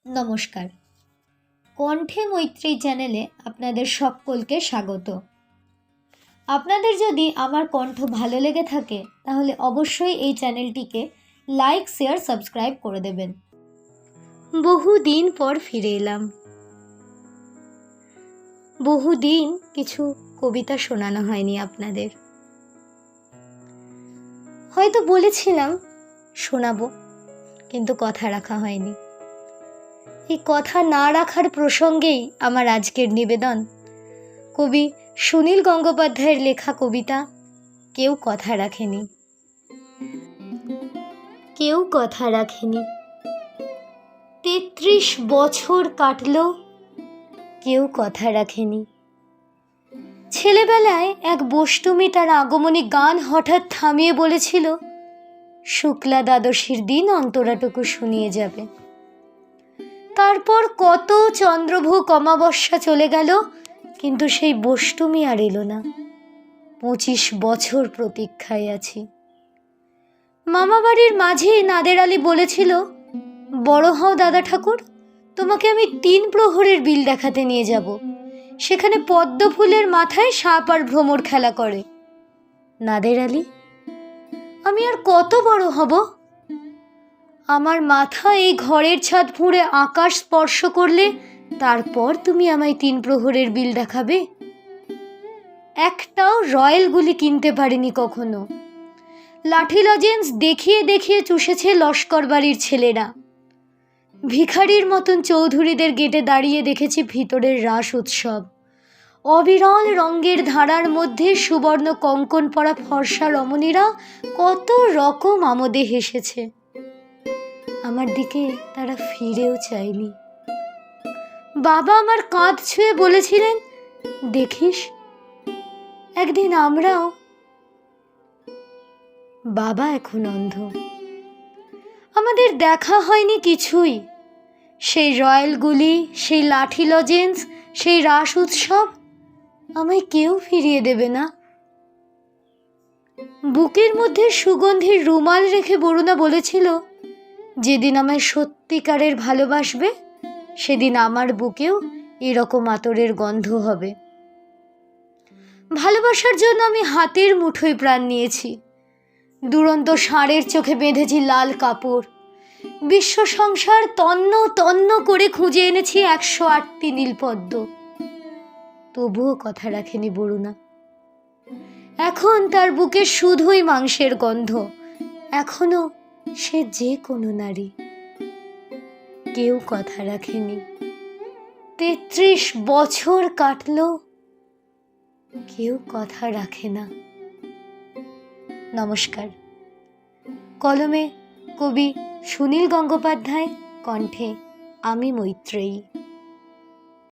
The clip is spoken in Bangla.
নমস্কার। কণ্ঠে মৈত্রী চ্যানেলে আপনাদের সকলকে স্বাগত। আপনাদের যদি আমার কণ্ঠ ভালো লেগে থাকে তাহলে অবশ্যই এই চ্যানেলটিকে লাইক, শেয়ার, সাবস্ক্রাইব করে দেবেন। বহুদিন পর ফিরে এলাম। বহুদিন কিছু কবিতা শোনানো হয়নি আপনাদের। হয়তো বলেছিলাম শোনাবো, কিন্তু কথা রাখা হয়নি। এই কথা না রাখার প্রসঙ্গেই আমার আজকের নিবেদন কবি সুনীল গঙ্গোপাধ্যায়ের লেখা কবিতা কেউ কথা রাখেনি। কেউ কথা রাখেনি। ৩৩ বছর কাটলো, কেউ কথা রাখেনি। ছেলেবেলায় এক বষ্টমী তার আগমনী গান হঠাৎ থামিয়ে বলেছিল, শুক্লা দ্বাদশীর দিন অন্তরাটুকু শুনিয়ে যাবে। তারপর কত চন্দ্রভোগ অমাবস্যা চলে গেল, কিন্তু সেই বষ্টমী আর এলো না। ২৫ বছর প্রতীক্ষায় আছি। মামাবাড়ির মাঝে নাদের আলী বলেছিল, বড় হও দাদা ঠাকুর, তোমাকে আমি ৩ প্রহরের বিল দেখাতে নিয়ে যাব। সেখানে পদ্ম ফুলের মাথায় সাপ আর ভ্রমর খেলা করে। নাদের আলী, আমি আর কত বড় হব? আমার মাথা এই ঘরের ছাদ ফুঁড়ে আকাশ স্পর্শ করলে তারপর তুমি আমায় ৩ প্রহরের বিল দেখাবে? একটাও রয়্যাল গুলি কিনতে পারিনি কখনো। লাঠি লজেন্স দেখিয়ে দেখিয়ে চুষেছে লস্কর বাড়ির ছেলেরা। ভিখারির মতন চৌধুরীদের গেটে দাঁড়িয়ে দেখেছি ভিতরের রাস উৎসব। অবিরল রঙের ধারার মধ্যে সুবর্ণ কঙ্কন পরা ফর্সা রমণীরা কত রকম আমোদে হেসেছে। আমার দিকে তারা ফিরেও চায়নি। বাবা আমার কাঁধ ছুঁয়ে বলেছিলেন, দেখিস একদিন আমরাও। বাবা এখন অন্ধ। আমাদের দেখা হয়নি কিছুই। সেই রয়্যালগুলি, সেই লাঠি লজেন্স, সেই রাস উৎসব আমায় কেউ ফিরিয়ে দেবে না। বুকের মধ্যে সুগন্ধির রুমাল রেখে বরুণা বলেছিল, যেদিন আমায় সত্যিকারের ভালোবাসবে সেদিন আমার বুকেও এরকম আতরের গন্ধ হবে। ভালোবাসার জন্য আমি হাতের মুঠোয় প্রাণ নিয়েছি। দুরন্ত ষাঁড়ের চোখে বেঁধেছি লাল কাপড়। বিশ্ব সংসার তন্ন তন্ন করে খুঁজে এনেছি ১০৮টি নীলপদ্ম। তবুও কথা রাখেনি বরুণা। এখন তার বুকে শুধুই মাংসের গন্ধ। এখনো সে যে কোনো নারী। কেউ কথা রাখেনি। ৩৩ বছর কাটলো, কেউ কথা রাখে না। নমস্কার। কলমে কবি সুনীল গঙ্গোপাধ্যায়, কণ্ঠে আমি মৈত্রেয়ী।